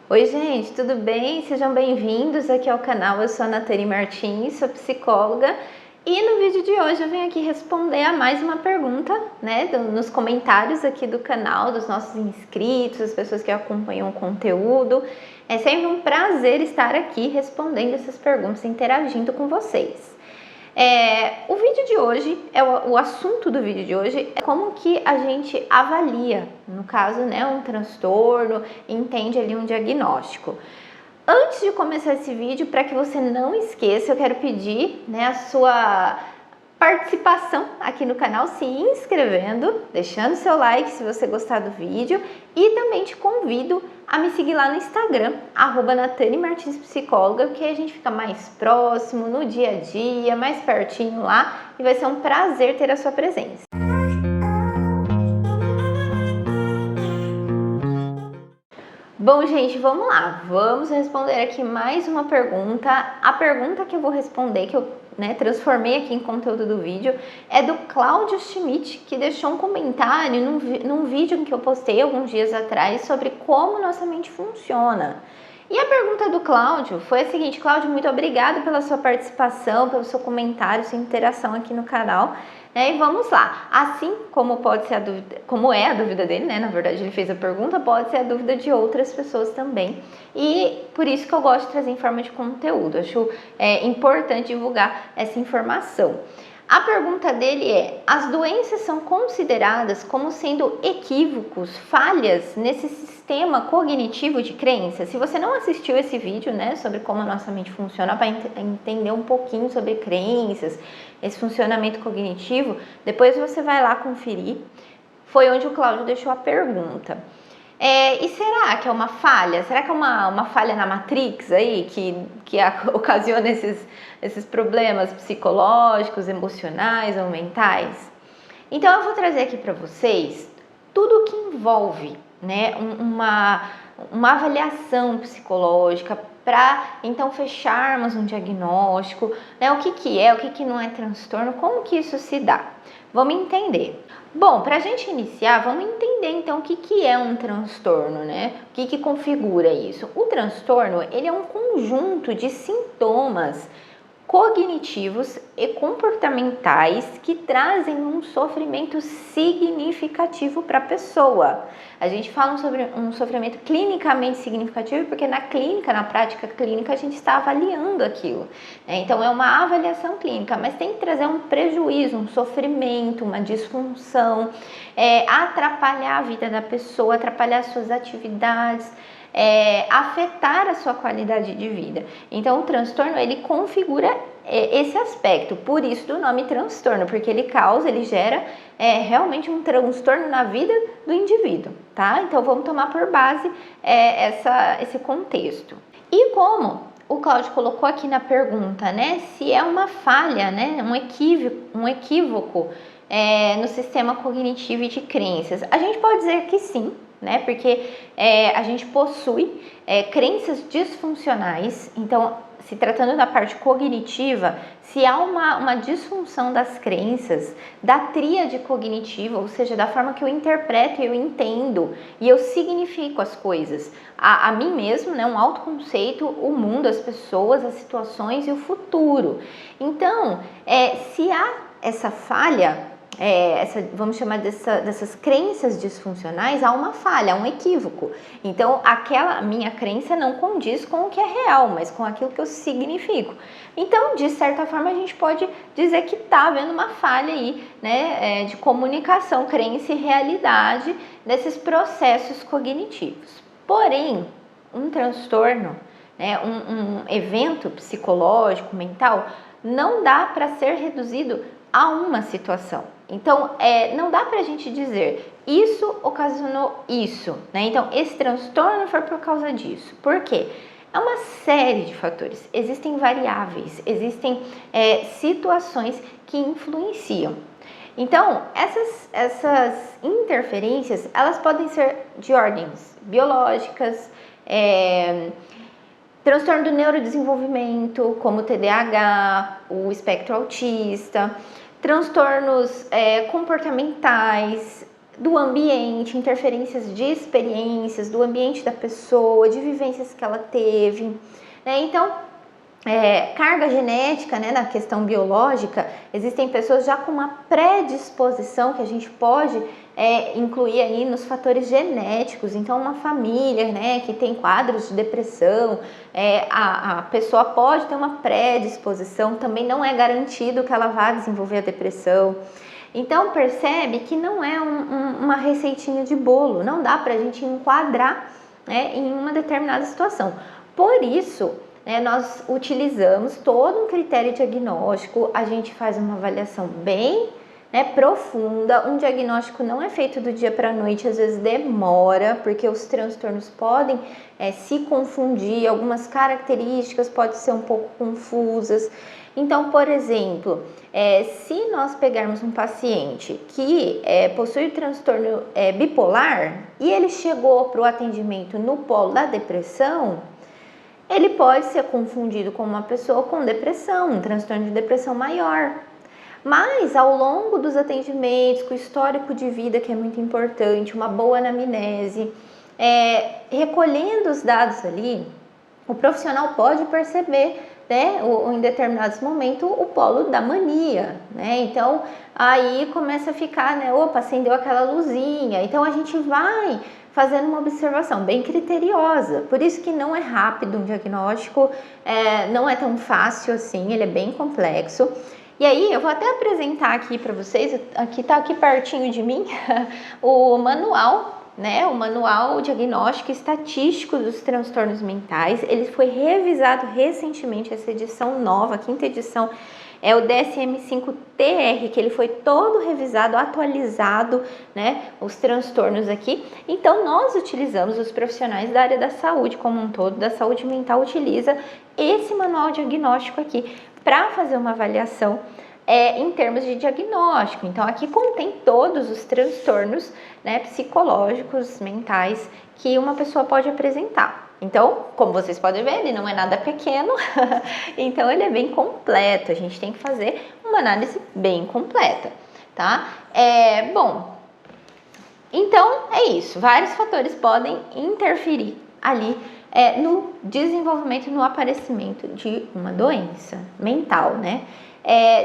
Oi gente, tudo bem? Sejam bem-vindos aqui ao canal. Eu sou a Natane Martins, sou psicóloga e no vídeo de hoje eu venho aqui responder a mais uma pergunta, né, nos comentários aqui do canal, dos nossos inscritos, as pessoas que acompanham o conteúdo. É sempre um prazer estar aqui respondendo essas perguntas, interagindo com vocês. O vídeo de hoje, o assunto do vídeo de hoje é como que a gente avalia, no caso, né, um transtorno, entende ali um diagnóstico. Antes de começar esse vídeo, para que você não esqueça, eu quero pedir, né, a sua participação aqui no canal, se inscrevendo, deixando seu like se você gostar do vídeo e também te convido a me seguir lá no Instagram, @NataniMartinsPsicóloga, porque a gente fica mais próximo no dia a dia, mais pertinho lá e vai ser um prazer ter a sua presença. Bom, gente, vamos lá. Vamos responder aqui mais uma pergunta. A pergunta que eu vou responder, que eu transformei aqui em conteúdo do vídeo, é do Cláudio Schmidt, que deixou um comentário num vídeo que eu postei alguns dias atrás sobre como nossa mente funciona. E a pergunta do Cláudio foi a seguinte: Cláudio, muito obrigado pela sua participação, pelo seu comentário, sua interação aqui no canal. E vamos lá, assim como pode ser a dúvida, como é a dúvida dele, né? Na verdade ele fez a pergunta, pode ser a dúvida de outras pessoas também. E por isso que eu gosto de trazer em forma de conteúdo, acho importante divulgar essa informação. A pergunta dele é: as doenças são consideradas como sendo equívocos, falhas nesse sistema cognitivo de crenças? Se você não assistiu esse vídeo, né, sobre como a nossa mente funciona, para entender um pouquinho sobre crenças, esse funcionamento cognitivo, depois você vai lá conferir. Foi onde o Cláudio deixou a pergunta. E será que é uma falha? Será que é uma falha na Matrix aí que ocasiona esses problemas psicológicos, emocionais ou mentais? Então eu vou trazer aqui para vocês tudo que envolve, né, uma avaliação psicológica para então fecharmos um diagnóstico, né, o que não é transtorno, como que isso se dá. Vamos entender. Bom, para a gente iniciar, vamos entender então o que é um transtorno, né? O que configura isso? O transtorno, ele é um conjunto de sintomas cognitivos e comportamentais que trazem um sofrimento significativo para a pessoa. A gente fala sobre um sofrimento clinicamente significativo porque na clínica, na prática clínica, a gente está avaliando aquilo, né? Então é uma avaliação clínica, mas tem que trazer um prejuízo, um sofrimento, uma disfunção, atrapalhar a vida da pessoa, atrapalhar suas atividades, afetar a sua qualidade de vida. Então o transtorno, ele configura esse aspecto, por isso do nome transtorno, porque ele gera realmente um transtorno na vida do indivíduo, tá? Então vamos tomar por base esse contexto. E como o Cláudio colocou aqui na pergunta, né, se é uma falha, né, um equívoco no sistema cognitivo e de crenças, a gente pode dizer que sim, né? Porque a gente possui crenças disfuncionais. Então, se tratando da parte cognitiva, se há uma disfunção das crenças, da tríade cognitiva, ou seja, da forma que eu interpreto, eu entendo e eu significo as coisas, a mim mesmo, né? Um autoconceito, o mundo, as pessoas, as situações e o futuro. Então, se há essa falha, vamos chamar dessas crenças disfuncionais, há uma falha, há um equívoco. Então, aquela minha crença não condiz com o que é real, mas com aquilo que eu significo. Então, de certa forma, a gente pode dizer que está havendo uma falha aí, né, de comunicação, crença e realidade desses processos cognitivos. Porém, um transtorno, né, um evento psicológico, mental, não dá para ser reduzido a uma situação. Então, não dá pra gente dizer isso ocasionou isso, né? Então, esse transtorno foi por causa disso. Por quê? É uma série de fatores. Existem variáveis, existem situações que influenciam. Então, essas interferências, elas podem ser de ordens biológicas, transtorno do neurodesenvolvimento, como o TDAH, o espectro autista, transtornos comportamentais, do ambiente, interferências de experiências, do ambiente da pessoa, de vivências que ela teve, né? Então, carga genética, né, na questão biológica, existem pessoas já com uma predisposição que a gente pode incluir aí nos fatores genéticos. Então, uma família, né, que tem quadros de depressão, a pessoa pode ter uma predisposição, também não é garantido que ela vá desenvolver a depressão. Então, percebe que não é uma receitinha de bolo, não dá para a gente enquadrar, né, em uma determinada situação. Por isso, nós utilizamos todo um critério diagnóstico, a gente faz uma avaliação bem profunda. Um diagnóstico não é feito do dia para a noite, às vezes demora, porque os transtornos podem se confundir, algumas características podem ser um pouco confusas. Então, por exemplo, se nós pegarmos um paciente que possui transtorno bipolar e ele chegou para o atendimento no polo da depressão, ele pode ser confundido com uma pessoa com depressão, um transtorno de depressão maior. Mas ao longo dos atendimentos, com o histórico de vida, que é muito importante, uma boa anamnese, recolhendo os dados ali, o profissional pode perceber, né, em determinados momentos, o polo da mania, né? Então, aí começa a ficar, né, opa, acendeu aquela luzinha. Então, a gente vai fazendo uma observação bem criteriosa. Por isso que não é rápido um diagnóstico, não é tão fácil assim, ele é bem complexo. E aí, eu vou até apresentar aqui para vocês, tá aqui pertinho de mim, o manual, né, o Manual Diagnóstico e Estatístico dos Transtornos Mentais. Ele foi revisado recentemente, essa edição nova, a 5ª edição, é o DSM-5-TR, que ele foi todo revisado, atualizado, né, os transtornos aqui. Então, nós utilizamos, os profissionais da área da saúde como um todo, da saúde mental, utiliza esse manual diagnóstico aqui para fazer uma avaliação em termos de diagnóstico. Então, aqui contém todos os transtornos, né, psicológicos, mentais, que uma pessoa pode apresentar. Então, como vocês podem ver, ele não é nada pequeno, então ele é bem completo. A gente tem que fazer uma análise bem completa, tá? Bom, então é isso. Vários fatores podem interferir ali no desenvolvimento, no aparecimento de uma doença mental, né?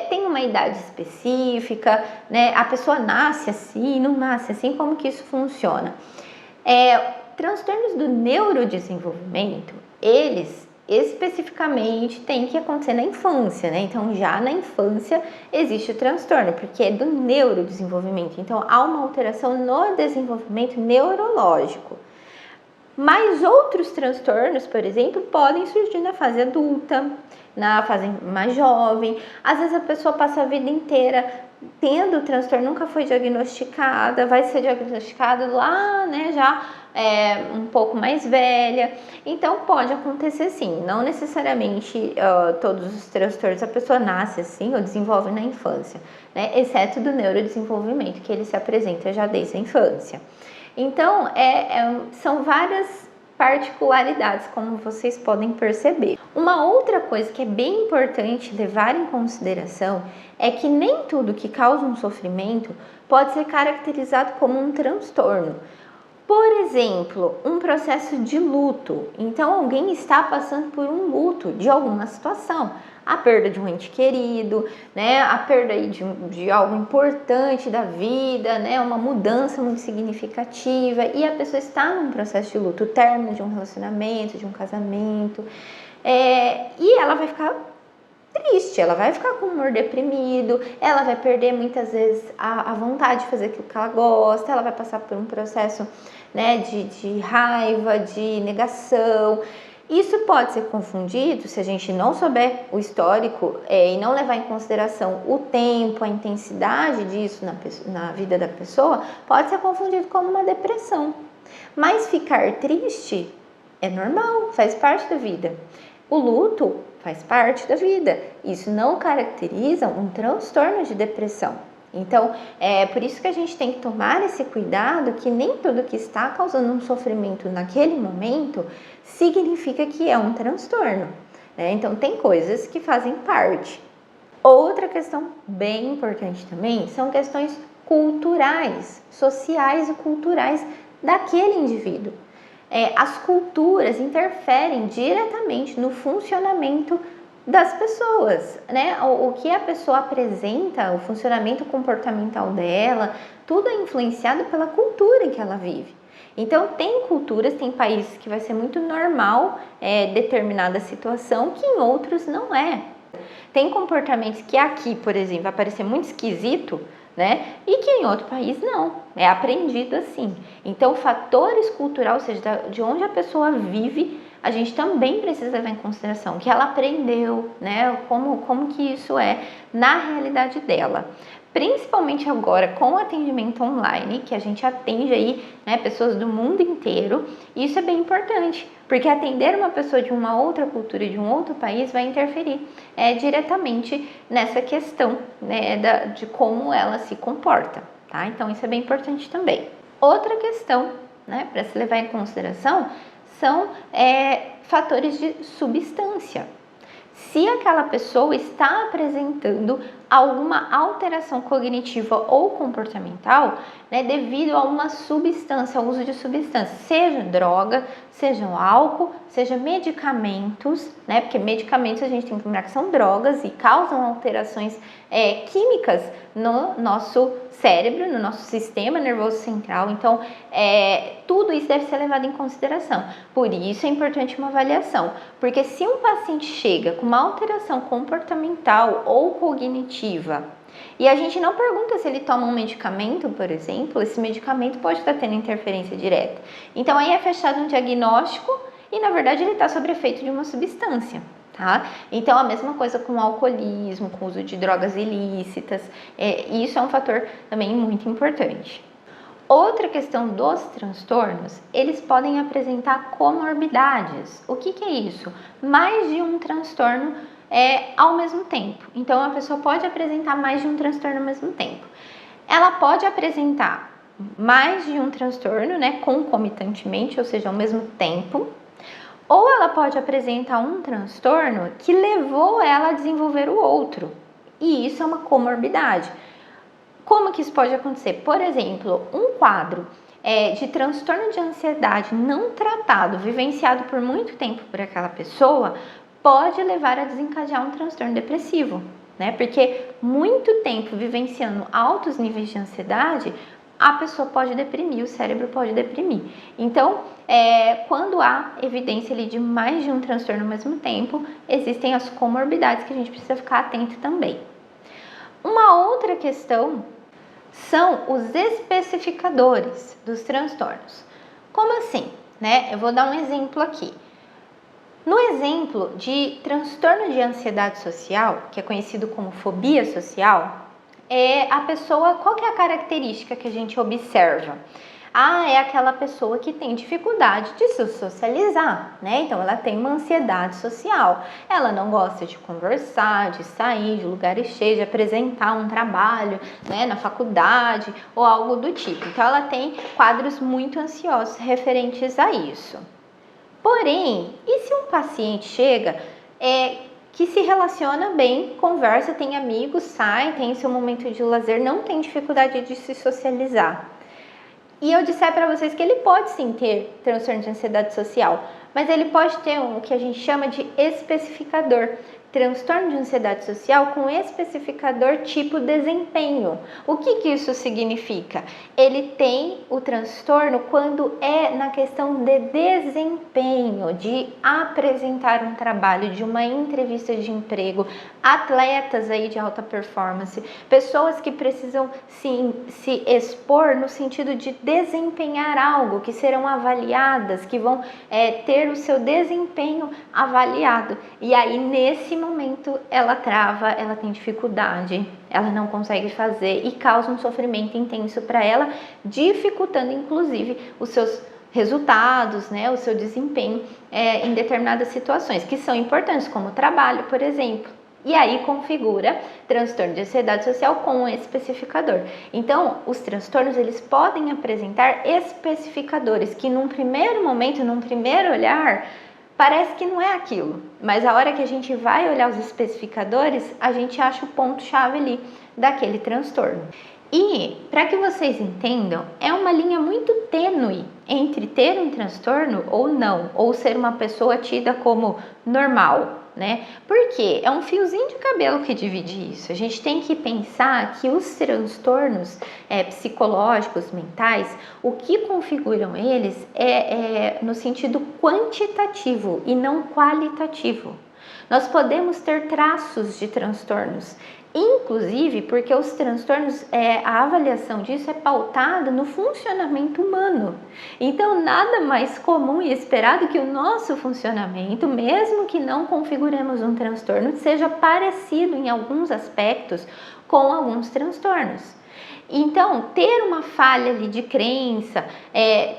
Tem uma idade específica, né? A pessoa nasce assim, não nasce assim, como que isso funciona? Transtornos do neurodesenvolvimento, eles especificamente têm que acontecer na infância, né? Então, já na infância existe o transtorno, porque é do neurodesenvolvimento. Então, há uma alteração no desenvolvimento neurológico. Mas outros transtornos, por exemplo, podem surgir na fase adulta, na fase mais jovem. Às vezes a pessoa passa a vida inteira tendo o transtorno, nunca foi diagnosticada, vai ser diagnosticada lá, né, já um pouco mais velha. Então pode acontecer sim, não necessariamente todos os transtornos a pessoa nasce assim ou desenvolve na infância, né, exceto do neurodesenvolvimento, que ele se apresenta já desde a infância. Então, são várias particularidades, como vocês podem perceber. Uma outra coisa que é bem importante levar em consideração é que nem tudo que causa um sofrimento pode ser caracterizado como um transtorno. Por exemplo, um processo de luto. Então, alguém está passando por um luto de alguma situação. A perda de um ente querido, né? A perda aí de algo importante da vida, né? Uma mudança muito significativa. E a pessoa está num processo de luto, o término de um relacionamento, de um casamento. E ela vai ficar triste, ela vai ficar com o humor deprimido, ela vai perder muitas vezes a vontade de fazer aquilo que ela gosta, ela vai passar por um processo, né, de raiva, de negação. Isso pode ser confundido se a gente não souber o histórico e não levar em consideração o tempo, a intensidade disso na vida da pessoa, pode ser confundido como uma depressão. Mas ficar triste é normal, faz parte da vida. O luto faz parte da vida. Isso não caracteriza um transtorno de depressão. Então, é por isso que a gente tem que tomar esse cuidado, que nem tudo que está causando um sofrimento naquele momento significa que é um transtorno, né? Então, tem coisas que fazem parte. Outra questão bem importante também são questões culturais, sociais e culturais daquele indivíduo. As culturas interferem diretamente no funcionamento das pessoas, né? O que a pessoa apresenta, o funcionamento comportamental dela, tudo é influenciado pela cultura em que ela vive. Então, tem culturas, tem países que vai ser muito normal determinada situação, que em outros não é. Tem comportamentos que aqui, por exemplo, vai parecer muito esquisito, né? E que em outro país não, é aprendido assim. Então, fatores culturais, ou seja, de onde a pessoa vive, a gente também precisa levar em consideração que ela aprendeu, né? Como que isso é na realidade dela. Principalmente agora com o atendimento online, que a gente atende aí, né, pessoas do mundo inteiro, isso é bem importante, porque atender uma pessoa de uma outra cultura, de um outro país, vai interferir diretamente nessa questão, né, de como ela se comporta, tá? Então isso é bem importante também. Outra questão, né, para se levar em consideração são fatores de substância. Se aquela pessoa está apresentando alguma alteração cognitiva ou comportamental, né, devido a uma substância, ao uso de substância, seja droga, seja álcool, seja medicamentos, né, porque medicamentos a gente tem que lembrar que são drogas e causam alterações químicas no nosso cérebro, no nosso sistema nervoso central. Então, tudo isso deve ser levado em consideração. Por isso é importante uma avaliação, porque se um paciente chega com uma alteração comportamental ou cognitiva e a gente não pergunta se ele toma um medicamento, por exemplo, esse medicamento pode estar tendo interferência direta. Então, aí é fechado um diagnóstico e, na verdade, ele está sob efeito de uma substância. Tá? Então, a mesma coisa com o alcoolismo, com o uso de drogas ilícitas, isso é um fator também muito importante. Outra questão dos transtornos, eles podem apresentar comorbidades. O que é isso? Mais de um transtorno ao mesmo tempo. Então, a pessoa pode apresentar mais de um transtorno ao mesmo tempo. Ela pode apresentar mais de um transtorno, né, concomitantemente, ou seja, ao mesmo tempo. Ou ela pode apresentar um transtorno que levou ela a desenvolver o outro. E isso é uma comorbidade. Como que isso pode acontecer? Por exemplo, um quadro de transtorno de ansiedade não tratado, vivenciado por muito tempo por aquela pessoa, pode levar a desencadear um transtorno depressivo, né? Porque muito tempo vivenciando altos níveis de ansiedade, a pessoa pode deprimir, o cérebro pode deprimir. Então, quando há evidência ali de mais de um transtorno ao mesmo tempo, existem as comorbidades que a gente precisa ficar atento também. Uma outra questão são os especificadores dos transtornos. Como assim? Né? Eu vou dar um exemplo aqui. No exemplo de transtorno de ansiedade social, que é conhecido como fobia social, a pessoa, qual que é a característica que a gente observa? É aquela pessoa que tem dificuldade de se socializar, né? Então, ela tem uma ansiedade social. Ela não gosta de conversar, de sair de lugares cheios, de apresentar um trabalho, né, na faculdade ou algo do tipo. Então, ela tem quadros muito ansiosos referentes a isso. Porém, e se um paciente chega que se relaciona bem, conversa, tem amigos, sai, tem seu momento de lazer, não tem dificuldade de se socializar? E eu disser para vocês que ele pode sim ter transtorno de ansiedade social, mas ele pode ter o que a gente chama de especificador. Transtorno de ansiedade social com especificador tipo desempenho. O que isso significa? Ele tem o transtorno quando é na questão de desempenho, de apresentar um trabalho, de uma entrevista de emprego, atletas aí de alta performance, pessoas que precisam se expor no sentido de desempenhar algo, que serão avaliadas, que vão ter o seu desempenho avaliado. E aí, nesse momento, ela trava, ela tem dificuldade, ela não consegue fazer e causa um sofrimento intenso para ela, dificultando, inclusive, os seus resultados, né, o seu desempenho em determinadas situações, que são importantes, como o trabalho, por exemplo. E aí configura transtorno de ansiedade social com um especificador. Então, os transtornos, eles podem apresentar especificadores que num primeiro momento, num primeiro olhar, parece que não é aquilo. Mas a hora que a gente vai olhar os especificadores, a gente acha o ponto-chave ali daquele transtorno. E, para que vocês entendam, é uma linha muito tênue entre ter um transtorno ou não, ou ser uma pessoa tida como normal, né? Porque é um fiozinho de cabelo que divide isso. A gente tem que pensar que os transtornos psicológicos, mentais, o que configuram eles é no sentido quantitativo e não qualitativo. Nós podemos ter traços de transtornos, inclusive porque os transtornos, a avaliação disso é pautada no funcionamento humano. Então, nada mais comum e esperado que o nosso funcionamento, mesmo que não configuremos um transtorno, seja parecido em alguns aspectos com alguns transtornos. Então, ter uma falha ali de crença,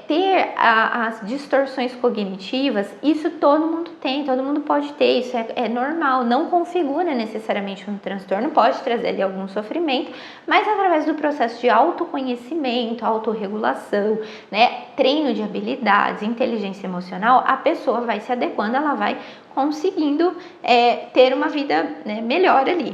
ter as distorções cognitivas, isso todo mundo tem, todo mundo pode ter, isso é normal, não configura necessariamente um transtorno, pode trazer ali algum sofrimento, mas através do processo de autoconhecimento, autorregulação, né, treino de habilidades, inteligência emocional, a pessoa vai se adequando, ela vai conseguindo ter uma vida, né, melhor ali.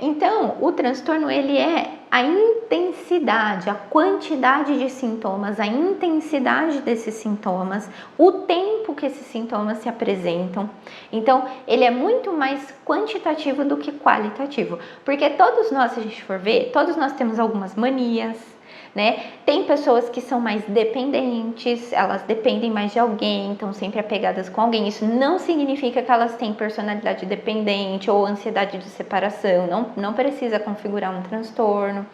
Então, o transtorno ele é a intensidade, a quantidade de sintomas, a intensidade desses sintomas, o tempo que esses sintomas se apresentam. Então, ele é muito mais quantitativo do que qualitativo, porque todos nós, se a gente for ver, todos nós temos algumas manias, né? Tem pessoas que são mais dependentes, elas dependem mais de alguém, estão sempre apegadas com alguém. Isso não significa que elas têm personalidade dependente ou ansiedade de separação, não precisa configurar um transtorno,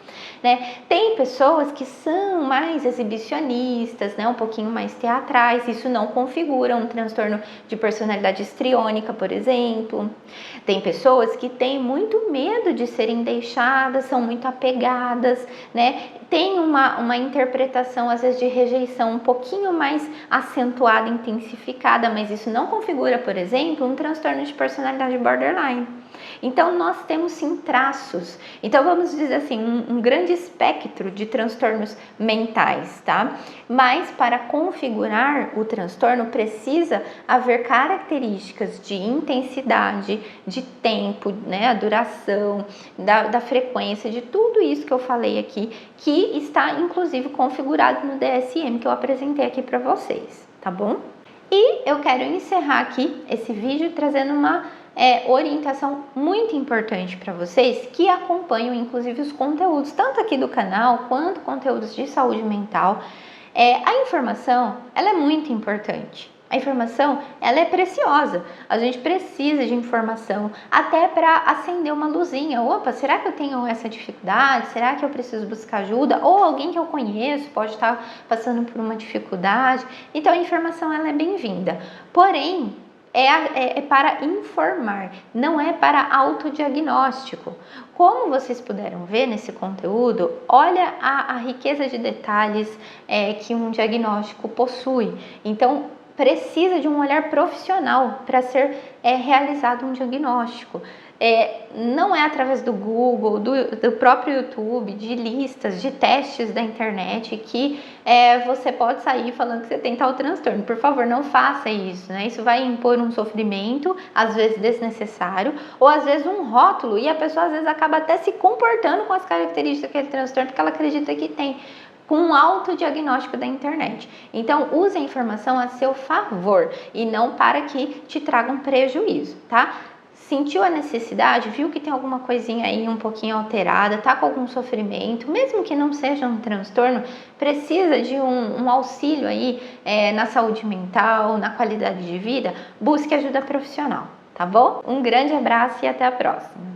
né? Tem pessoas que são mais exibicionistas, né? Um pouquinho mais teatrais, isso não configura um transtorno de personalidade histriônica, por exemplo. Tem pessoas que têm muito medo de serem deixadas, são muito apegadas, né? Tem uma interpretação, às vezes, de rejeição um pouquinho mais acentuada, intensificada, mas isso não configura, por exemplo, um transtorno de personalidade borderline. Então, nós temos sim traços. Então, vamos dizer assim, um grande espectro de transtornos mentais, tá? Mas, para configurar o transtorno, precisa haver características de intensidade, de tempo, né? A duração, da frequência, de tudo isso que eu falei aqui, que está, inclusive, configurado no DSM que eu apresentei aqui para vocês, tá bom? E eu quero encerrar aqui esse vídeo trazendo uma orientação muito importante para vocês que acompanham inclusive os conteúdos, tanto aqui do canal quanto conteúdos de saúde mental. A informação, ela é muito importante. A informação, ela é preciosa. A gente precisa de informação até para acender uma luzinha. Opa, será que eu tenho essa dificuldade? Será que eu preciso buscar ajuda? Ou alguém que eu conheço pode estar passando por uma dificuldade. Então, a informação, ela é bem-vinda. Porém, é para informar, não é para autodiagnóstico. Como vocês puderam ver nesse conteúdo, olha a riqueza de detalhes que um diagnóstico possui. Então, precisa de um olhar profissional para ser realizado um diagnóstico. Não é através do Google, do próprio YouTube, de listas, de testes da internet que você pode sair falando que você tem tal transtorno. Por favor, não faça isso, né? Isso vai impor um sofrimento, às vezes desnecessário, ou às vezes um rótulo, e a pessoa às vezes acaba até se comportando com as características daquele transtorno porque ela acredita que tem, com um autodiagnóstico da internet. Então, use a informação a seu favor e não para que te traga um prejuízo, tá? Sentiu a necessidade, viu que tem alguma coisinha aí um pouquinho alterada, tá com algum sofrimento, mesmo que não seja um transtorno, precisa de um auxílio aí na saúde mental, na qualidade de vida, busque ajuda profissional, tá bom? Um grande abraço e até a próxima!